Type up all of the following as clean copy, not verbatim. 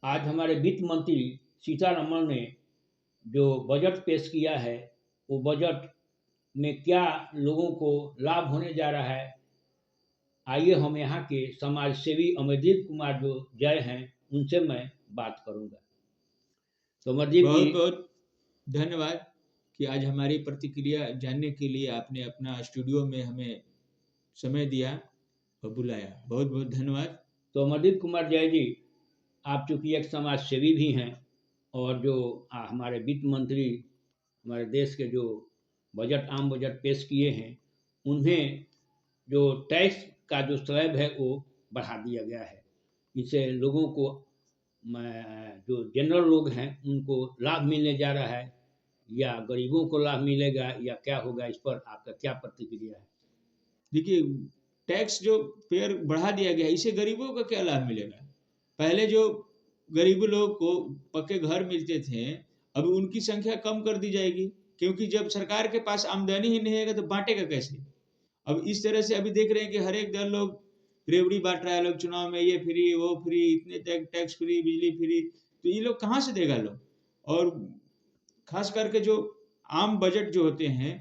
आज हमारे वित्त मंत्री सीतारमण ने जो बजट पेश किया है, वो बजट में क्या लोगों को लाभ होने जा रहा है, आइए हम यहाँ के समाज सेवी अमरदीप कुमार जो जय हैं, उनसे मैं बात करूँगा। तो अमरदीप जी, बहुत बहुत धन्यवाद कि आज हमारी प्रतिक्रिया जानने के लिए आपने अपना स्टूडियो में हमें समय दिया और बुलाया। बहुत बहुत धन्यवाद। तो अमरदीप कुमार जय जी, आप चूँकि एक समाज सेवी भी हैं और जो हमारे वित्त मंत्री हमारे देश के जो आम बजट पेश किए हैं, उन्हें जो टैक्स का जो स्लैब है वो बढ़ा दिया गया है। इससे लोगों को जो जनरल लोग हैं उनको लाभ मिलने जा रहा है, या गरीबों को लाभ मिलेगा, या क्या होगा, इस पर आपका क्या प्रतिक्रिया है? देखिए, टैक्स जो फेयर बढ़ा दिया गया है, इससे गरीबों को क्या लाभ मिलेगा? पहले जो गरीब लोग को पक्के घर मिलते थे, अब उनकी संख्या कम कर दी जाएगी, क्योंकि जब सरकार के पास आमदनी ही नहीं है तो बांटेगा कैसे? अब इस तरह से अभी देख रहे हैं कि हर एक दल लोग रेवड़ी बांट रहा है, लोग चुनाव में ये फ्री वो फ्री, इतने टैक्स फ्री, बिजली फ्री, तो ये लोग कहाँ से देगा लोग? और खास करके जो आम बजट जो होते हैं,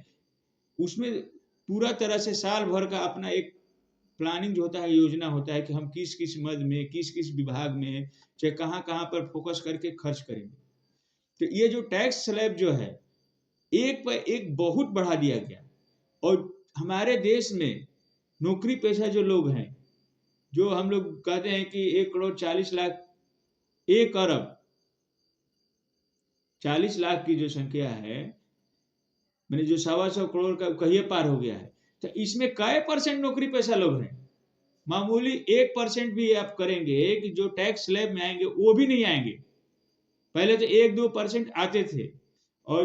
उसमें पूरा तरह से साल भर का अपना एक प्लानिंग जो होता है, योजना होता है कि हम किस किस मद में, किस किस विभाग में, चाहे कहाँ कहाँ पर फोकस करके खर्च करेंगे। तो ये जो टैक्स स्लैब जो है, एक पर एक बहुत बढ़ा दिया गया। और हमारे देश में नौकरी पेशा जो लोग हैं, जो हम लोग कहते हैं कि 1,40,00,000, 1,00,00,000 40,00,000 की जो संख्या है, मैंने जो 125 करोड़ का कहिए पार हो गया है, तो इसमें कै परसेंट नौकरी पेशा लोग हैं? मामूली 1% भी आप करेंगे कि जो टैक्स स्लैब में आएंगे वो भी नहीं आएंगे। पहले तो 1-2% आते थे। और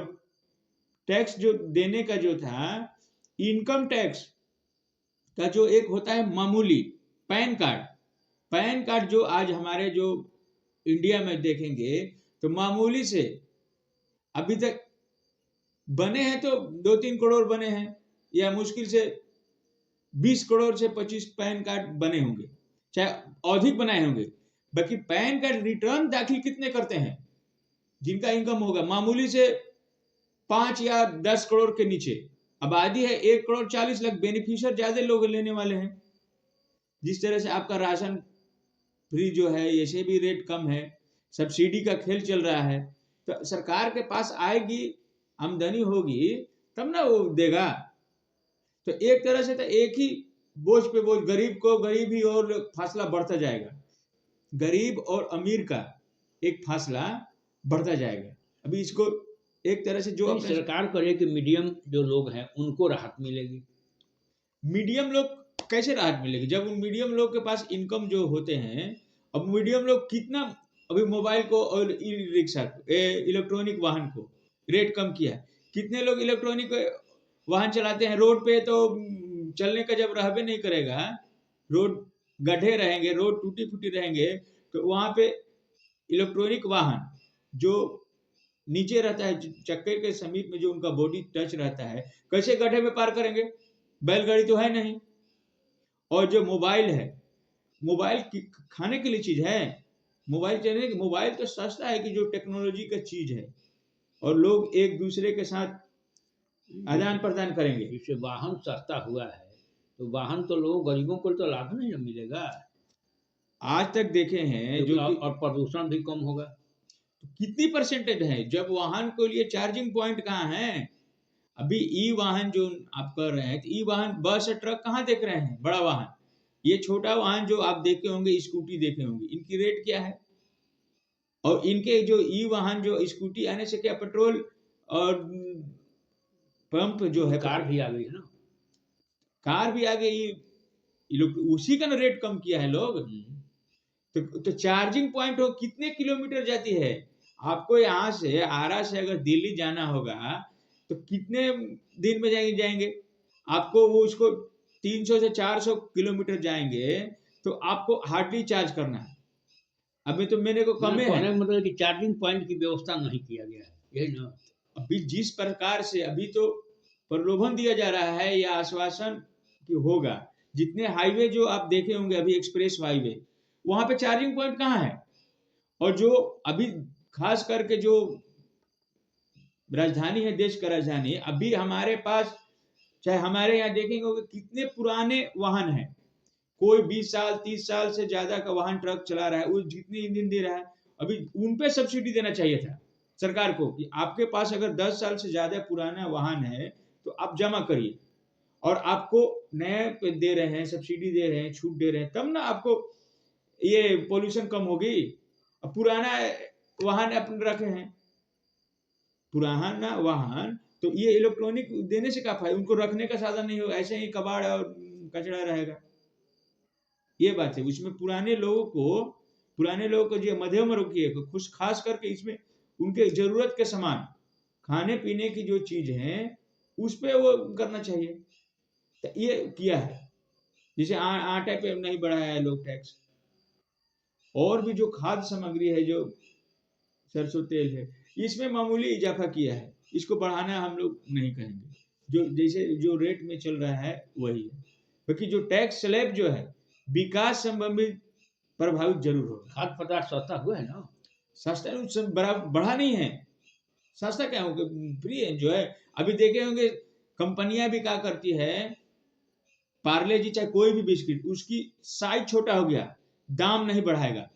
टैक्स जो देने का जो था, इनकम टैक्स का जो एक होता है मामूली पैन कार्ड, पैन कार्ड जो आज हमारे जो इंडिया में देखेंगे तो मामूली से अभी तक बने हैं तो 2-3 करोड़ बने हैं, या मुश्किल से 20 करोड़ से 25 पैन कार्ड बने होंगे, चाहे अधिक बनाए होंगे। बाकी पैन कार्ड रिटर्न दाखिल कितने करते हैं जिनका इनकम होगा मामूली से 5 या 10 करोड़ के नीचे? आबादी है 1,40,00,000, बेनिफिशियर ज्यादा लोग लेने वाले हैं। जिस तरह से आपका राशन फ्री जो है, ऐसे भी रेट कम है, सब्सिडी का खेल चल रहा है, तो सरकार के पास आएगी, आमदनी होगी, तब ना वो देगा। तो एक तरह से तो एक ही बोझ पे बोझ, गरीब को गरीब ही और फासला बढ़ता जाएगा, गरीब और अमीर का एक फासला बढ़ता जाएगा। अभी इसको एक तरह से जो नहीं, अपने सरकार करे कि मीडियम जो लोग हैं उनको राहत मिलेगी। मीडियम लोग कैसे राहत मिलेगी जब उन मीडियम लोग के पास इनकम जो होते हैं? अब मीडियम लोग कितना, अभी मोबाइल को और ई रिक्शा इलेक्ट्रॉनिक वाहन को रेट कम किया, कितने लोग इलेक्ट्रॉनिक वाहन चलाते हैं? रोड पे तो चलने का जब रहबे नहीं करेगा, रोड गड्ढे रहेंगे, रोड टूटी फूटी रहेंगे, तो वहां पे इलेक्ट्रॉनिक वाहन जो नीचे रहता है, चक्के के समीप में जो उनका बॉडी टच रहता है, कैसे गड्ढे में पार करेंगे? बैलगाड़ी तो है नहीं। और जो मोबाइल है, मोबाइल खाने के लिए चीज है? मोबाइल चलने की, मोबाइल तो सस्ता है कि जो टेक्नोलॉजी का चीज है, और लोग एक दूसरे के साथ आदान प्रदान करेंगे। जिससे वाहन सस्ता हुआ है, तो वाहन तो लोगों गरीबों को तो लाभ नहीं मिलेगा, आज तक देखे हैं जो कि और प्रदूषण भी कम होगा। कितनी परसेंटेज है? जब वाहन के लिए चार्जिंग पॉइंट कहाँ है? अभी ई वाहन जो आप कर रहे हैं, तो ई वाहन बस ट्रक कहाँ देख रहे हैं? बड़ा वाहन, ये छोटा वाहन जो आप देखे होंगे, स्कूटी देखे होंगे, इनकी रेट क्या है? और इनके जो ई वाहन जो स्कूटी आने से क्या पेट्रोल और पंप जो है, कार भी आ गई है ना। कार भी आ गई, ये लोग उसी का ना रेट कम किया है लोग। तो चार्जिंग पॉइंट हो कितने किलोमीटर जाती है? आपको यहाँ से आरा से अगर दिल्ली जाना होगा तो कितने दिन में जाएंगे? आपको वो उसको 300 से 400 किलोमीटर जाएंगे तो आपको हार्डली चार्ज करना है। अभी तो मेरे को कम है। कहने का मतलब कि चार्जिंग पॉइंट की व्यवस्था नहीं किया गया है, यही ना। अभी जिस प्रकार से अभी तो प्रलोभन दिया जा रहा है या आश्वासन कि होगा, जितने हाईवे जो आप देखे होंगे अभी, एक्सप्रेस हाईवे, वहां पे चार्जिंग पॉइंट कहाँ है? और जो अभी खास करके जो राजधानी है, देश का राजधानी, अभी हमारे पास, चाहे हमारे यहाँ देखेंगे कि कितने पुराने वाहन हैं। कोई 20 साल 30 साल से ज्यादा का वाहन ट्रक चला रहा है, वो जितनी ईंधन दे रहा है, अभी उन पे सब्सिडी देना चाहिए था सरकार को कि आपके पास अगर 10 साल से ज्यादा पुराना वाहन है तो आप जमा करिए, और आपको नए पे दे रहे हैं, सब्सिडी दे रहे हैं, छूट दे रहे हैं, तब ना आपको ये पोल्यूशन कम होगी। अब पुराना वाहन अपन रखे हैं, पुराना वाहन, तो ये इलेक्ट्रॉनिक देने से क्या फायदा, उनको रखने का साधन नहीं होगा, ऐसे ही कबाड़ और कचरा रहेगा। ये बात है। उसमें पुराने लोगों को जो मध्यम वर्ग की है, खुश खास करके इसमें उनके जरूरत के सामान, खाने पीने की जो चीज है उस पे वो करना चाहिए। तो ये किया है। जैसे आटे पे नहीं बढ़ाया है लोग टैक्स, और भी जो खाद्य सामग्री है, जो सरसों तेल है, इसमें मामूली इजाफा किया है, इसको बढ़ाना हम लोग नहीं कहेंगे। जो जैसे जो रेट में चल रहा है वही है। बाकी जो टैक्स स्लैब जो है विकास संबंधित प्रभावित जरूर होगा। खाद्य पदार्थ सस्ता हुआ है ना, सस्ता बढ़ा नहीं है, सस्ता क्या होगा, फ्री है जो है। अभी देखे होंगे कंपनियां भी क्या करती है, पार्ले जी चाहे कोई भी बिस्किट, उसकी साइज छोटा हो गया, दाम नहीं बढ़ाएगा,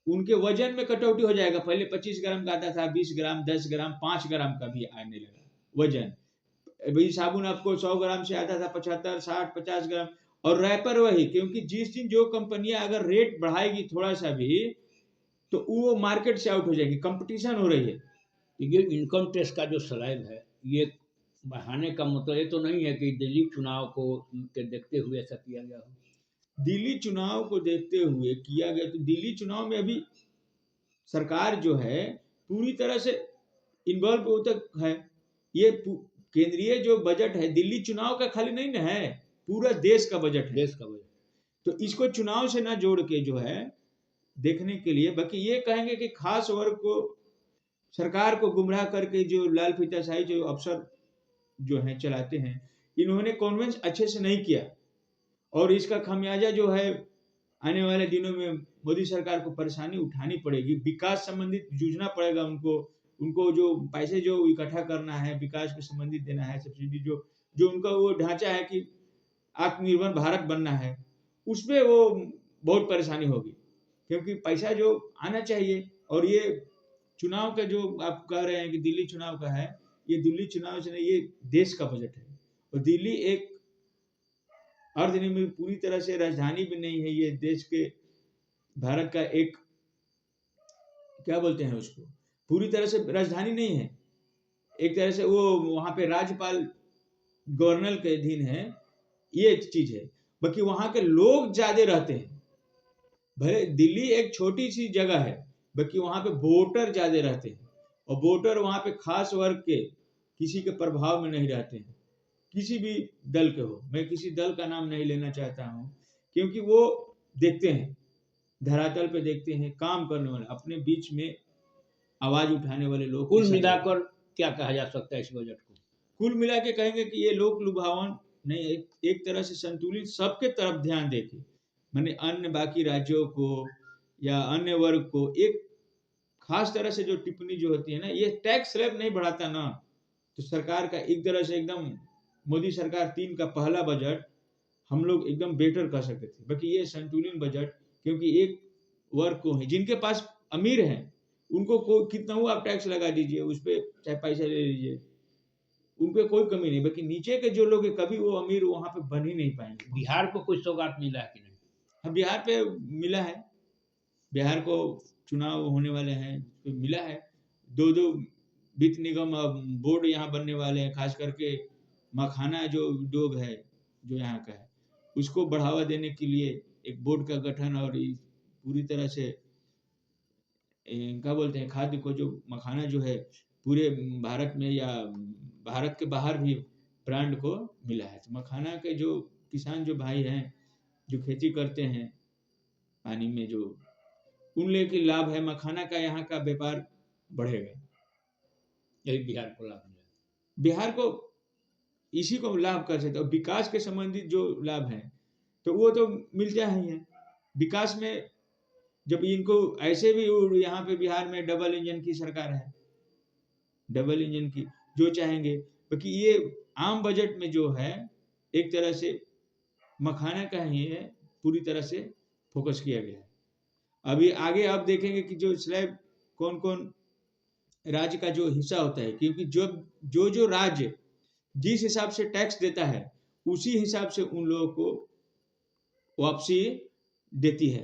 उनके वजन में कटौती हो जाएगा। पहले 25 ग्राम का आता था, 20 ग्राम, 10 ग्राम, 5 ग्राम का भी आने लगा वजन। भाई साबुन आपको 100 ग्राम से आता था 75, 60, 50 ग्राम, और रैपर वही, क्योंकि जिस दिन जो कंपनियां अगर रेट बढ़ाएगी थोड़ा सा भी, तो वो मार्केट से आउट हो जाएगी, कंपटीशन हो रही है। ये इनकम टैक्स का जो स्लैब है, ये बढ़ाने का मतलब ये तो नहीं है कि दिल्ली चुनाव को के देखते हुए ऐसा किया गया हो। दिल्ली चुनाव को देखते हुए किया गया, तो दिल्ली चुनाव में अभी सरकार जो है पूरी तरह से इन्वॉल्व हो तक है। ये केंद्रीय जो बजट है दिल्ली चुनाव का खाली नहीं ना है, पूरा देश का बजट है। देश का बजट, तो इसको चुनाव से ना जोड़ के जो है देखने के लिए, बाकी ये कहेंगे कि खास वर्ग को, सरकार को गुमराह करके जो लाल फीताशाही जो अफसर जो है चलाते हैं, इन्होंने कॉन्वेंस अच्छे से नहीं किया, और इसका खामियाजा जो है आने वाले दिनों में मोदी सरकार को परेशानी उठानी पड़ेगी। विकास संबंधित जूझना पड़ेगा उनको, उनको जो पैसे जो इकट्ठा करना है, विकास के संबंधित देना है, सब्सिडी जो जो उनका वो ढांचा है कि आत्मनिर्भर भारत बनना है, उसमें वो बहुत परेशानी होगी, क्योंकि पैसा जो आना चाहिए। और ये चुनाव का जो आप कह रहे हैं कि दिल्ली चुनाव का है, ये दिल्ली चुनाव से नहीं, ये देश का बजट है। और दिल्ली एक अर्धनिर्मित पूरी तरह से राजधानी भी नहीं है, ये देश के भारत का एक, क्या बोलते हैं उसको, पूरी तरह से राजधानी नहीं है। एक तरह से वो वहां पे राज्यपाल गवर्नर के अधीन है, ये चीज है। बाकी वहां के लोग ज्यादा रहते हैं, भले दिल्ली एक छोटी सी जगह है, बाकी वहां पे वोटर ज्यादा रहते हैं, और वोटर वहां पे खास वर्ग के किसी के प्रभाव में नहीं रहते हैं, किसी भी दल के हो। मैं किसी दल का नाम नहीं लेना चाहता हूं, क्योंकि वो देखते हैं, धरातल पे देखते हैं, काम करने वाले, अपने बीच में आवाज उठाने वाले लोग। कुल मिलाकर क्या कहा जा सकता है इस बजट को? कुल मिला के कहेंगे कि ये लोक लुभावन नहीं, एक तरह से संतुलित, सबके तरफ ध्यान देके, माने अन्य बाकी राज्यों को या अन्य वर्ग को एक खास तरह से जो टिप्पणी जो होती है ना, ये टैक्स स्लैब नहीं बढ़ाता ना, तो सरकार का एक तरह से एकदम मोदी सरकार 3 का पहला बजट हम लोग एकदम बेटर कर सकते थे। बाकी ये संतुलित बजट, क्योंकि एक वर्ग को है जिनके पास अमीर है, उनको कोई कितना हुआ आप टैक्स लगा दीजिए, उस पर चाहे पैसा ले लीजिए, उन पे कोई कमी नहीं। बाकी नीचे के जो लोग है, कभी वो अमीर वहां पे बन ही नहीं पाएंगे। बिहार को कुछ सौगात मिला है कि नहीं? हाँ, बिहार पे मिला है, बिहार को चुनाव होने वाले हैं तो मिला है। 2 वित्त निगम बोर्ड यहाँ बनने वाले हैं, खास करके मखाना जो उद्योग है जो यहाँ का है, उसको बढ़ावा देने के लिए एक बोर्ड का गठन, और पूरी तरह से क्या बोलते हैं, खाद्य को जो मखाना जो है पूरे भारत में या भारत के बाहर भी ब्रांड को मिला है। तो मखाना के जो किसान जो भाई हैं जो खेती करते हैं पानी में, जो उन ले के लाभ है, मखाना का यहाँ का व्यापार बढ़ेगा, यही बिहार को लाभ मिला। बिहार को इसी को लाभ कर सकते। और विकास के संबंधित जो लाभ है तो वो तो मिलता ही है। विकास में जब इनको ऐसे भी यहाँ पे बिहार में डबल इंजन की सरकार है, डबल इंजन की, जो चाहेंगे, क्योंकि ये आम बजट में जो है एक तरह से मखाना का ही है, पूरी तरह से फोकस किया गया है। अभी आगे आप देखेंगे कि जो स्लैब कौन कौन राज्य का जो हिस्सा होता है, क्योंकि जो राज्य जिस हिसाब से टैक्स देता है उसी हिसाब से उन लोगों को वापसी देती है।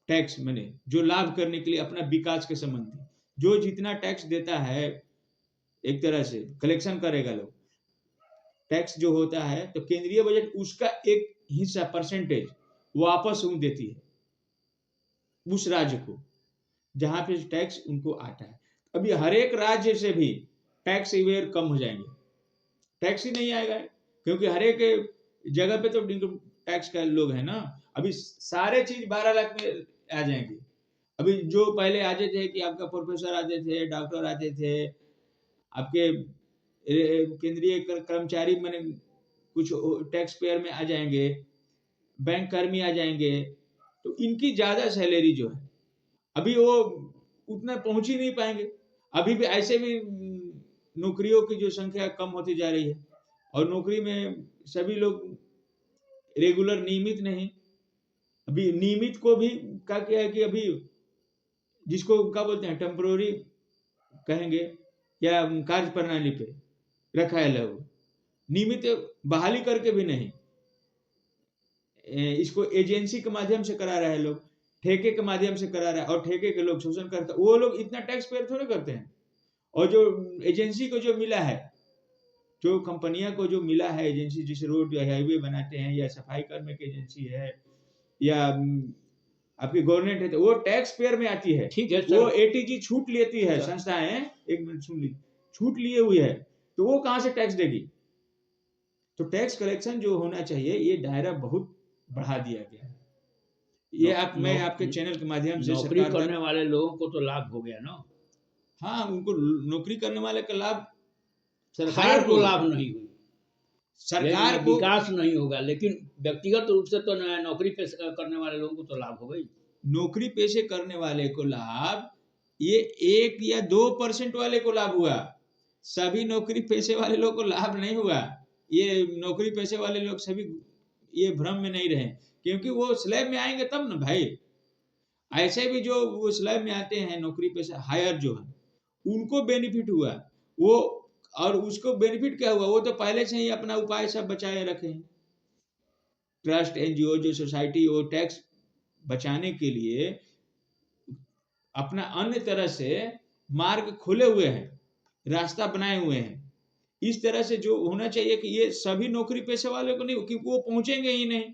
टैक्स मैंने जो लाभ करने के लिए अपना विकास के संबंधी जो जितना टैक्स देता है, एक तरह से कलेक्शन करेगा लोग, टैक्स जो होता है, तो केंद्रीय बजट उसका एक हिस्सा परसेंटेज वापस उन देती है उस राज्य को जहां पे टैक्स उनको आता है। अभी हर एक राज्य से भी टैक्स वेयर कम हो जाएंगे, टैक्स ही नहीं आएगा, क्योंकि हर एक जगह पे तो टैक्स का लोग है ना। अभी सारे चीज 12 लाख में आ जाएंगे। अभी जो पहले आते थे कि आपका प्रोफेसर आते थे, डॉक्टर आते थे, आपके केंद्रीय कर्मचारी मैंने कुछ टैक्स पेयर में आ जाएंगे, बैंक कर्मी आ जाएंगे, तो इनकी ज्यादा सैलरी जो है अभी वो उतना पहुंच ही नहीं पाएंगे। अभी भी ऐसे भी नौकरियों की जो संख्या कम होती जा रही है, और नौकरी में सभी लोग रेगुलर नियमित नहीं। अभी नियमित को भी क्या क्या है कि अभी जिसको क्या बोलते हैं टेम्पोररी कहेंगे या कार्य प्रणाली पे रखा है लोग, नियमित बहाली करके भी नहीं, इसको एजेंसी के माध्यम से करा रहा है लोग, ठेके के माध्यम से करा रहा है, और ठेके के लोग शोषण करते हैं, वो लोग इतना टैक्स पेयर थोड़े करते हैं। और जो एजेंसी को जो मिला है, जो कंपनियां को जो मिला है एजेंसी, जैसे रोड या हाईवे बनाते हैं या सफाई कर्मी की एजेंसी है या आपकी गवर्नमेंट है, तो वो टैक्स पेयर में आती है। ठीक है सर, वो एटीजी छूट लेती है संस्थाएं, एक मिनट सुन लीजिए, छूट लिए हुई है, तो वो कहां से टैक्स देगी? तो टैक्स कलेक्शन जो होना चाहिए ये दायरा बहुत बढ़ा दिया गया है। ये मैं आपके चैनल के माध्यम से नौकरी करने वाले लोगों को तो लाभ हो गया ना। हाँ, उनको नौकरी करने वाले का लाभ, सरकार को लाभ नहीं हुई, सरकार को विकास नहीं होगा, लेकिन व्यक्तिगत रूप से तो नौकरी पेशा करने वाले लोगों को तो लाभ हो गई। नौकरी पेशे करने वाले को लाभ, ये 1 या 2% वाले को लाभ हुआ, सभी नौकरी पेशे वाले लोग को लाभ नहीं हुआ। ये नौकरी पेशे वाले लोग सभी ये भ्रम में नहीं रहे, क्योंकि वो स्लैब में आएंगे तब ना भाई। ऐसे भी जो वो स्लैब में आते हैं नौकरी पेशा हायर जो है, उनको बेनिफिट हुआ वो, और उसको बेनिफिट क्या हुआ, वो तो पहले से ही अपना उपाय सब बचाए रखे हैं। ट्रस्ट, एनजीओ, जो सोसाइटी, वो टैक्स बचाने के लिए अपना अन्य तरह से मार्ग खोले हुए हैं, रास्ता बनाए हुए हैं। इस तरह से जो होना चाहिए कि ये सभी नौकरी पेशे वाले को नहीं, क्योंकि वो पहुंचेंगे ही नहीं।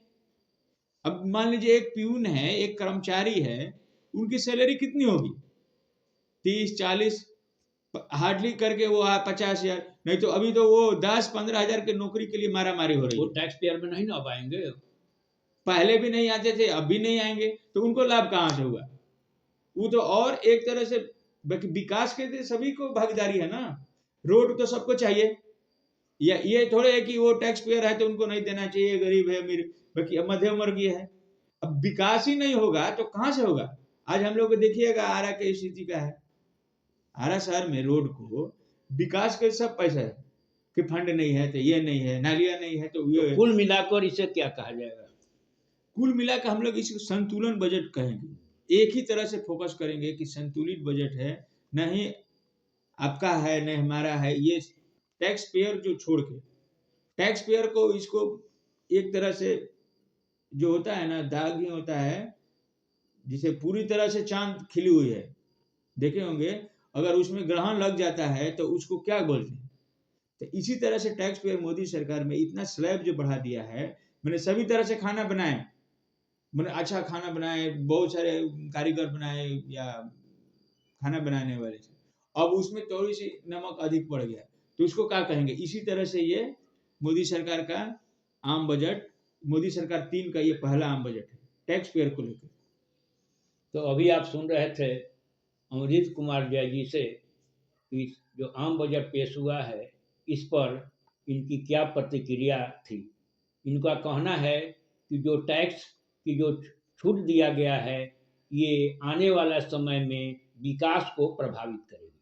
अब मान लीजिए एक प्यून है, एक कर्मचारी है, उनकी सैलरी कितनी होगी? 30-40, हार्डली करके वो 50,000, नहीं तो अभी तो वो 10-15 हजार के नौकरी के लिए मारा मारी हो रही है। वो टैक्स पेयर में नहीं ना पाएंगे, पहले भी नहीं आते थे, अब भी नहीं आएंगे, तो उनको लाभ कहां से होगा? वो तो और एक तरह से विकास के लिए सभी को भागीदारी है ना। रोड तो सबको चाहिए, या ये थोड़े है कि वो टैक्स पेयर है तो उनको नहीं देना चाहिए, गरीब है अमीर, बाकी मध्यम वर्गीय है। अब विकास ही नहीं होगा तो कहां से होगा? आज हम लोग देखिएगा आरा की स्थिति का है, आरा शहर में रोड को विकास के सब पैसा है कि फंड नहीं है तो ये नहीं है, नालियां नहीं है, तो ये कुल मिलाकर इसे क्या कहा जाएगा? कुल मिलाकर हम लोग इसको संतुलन बजट कहेंगे। एक ही तरह से फोकस करेंगे कि संतुलित बजट है, नहीं आपका है नहीं हमारा है। ये टैक्स पेयर जो छोड़ के, टैक्स पेयर को इसको एक तरह से जो होता है ना, दाग ही होता है जिसे पूरी तरह से चांद खिली हुई है, देखे होंगे, अगर उसमें ग्रहण लग जाता है तो उसको क्या बोलते हैं। तो इसी तरह से टैक्स पेयर मोदी सरकार में इतना स्लैब जो बढ़ा दिया है, मैंने सभी तरह से खाना बनाए, मैंने अच्छा खाना बनाए, बहुत सारे कारीगर बनाए या खाना बनाने वाले थे, अब उसमें थोड़ी सी नमक अधिक पड़ गया, तो उसको क्या कहेंगे? इसी तरह से ये मोदी सरकार का आम बजट, मोदी सरकार 3 का ये पहला आम बजट है टैक्स पेयर को लेकर। तो अभी आप सुन रहे थे अमरीत कुमार जय जी से कि जो आम बजट पेश हुआ है इस पर इनकी क्या प्रतिक्रिया थी। इनका कहना है कि जो टैक्स की जो छूट दिया गया है ये आने वाला समय में विकास को प्रभावित करेगी।